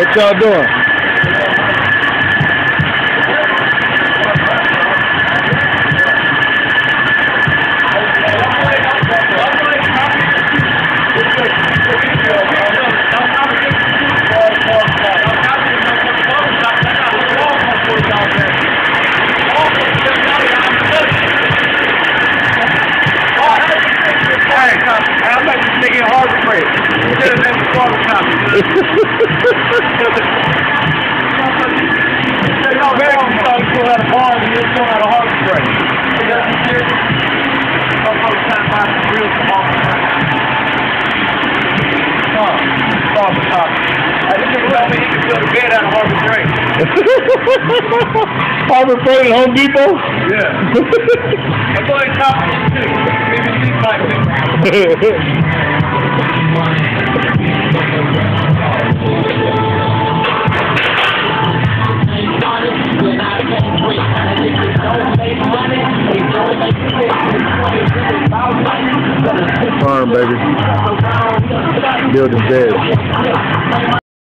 What y'all doing? I'm like this nigga in Harbor Freight. Instead of having Harbor Copy. Y'all better thought you had a bar and you're still out of Harbor Freight. I'm supposed to buy some real small. Harbor Copy. I just think about me, he can fill the bed out of Harbor Freight. Harbor Freight and Home Depot? Yeah. I'm going to copy too. BBC like me. Farm, baby. Building beds.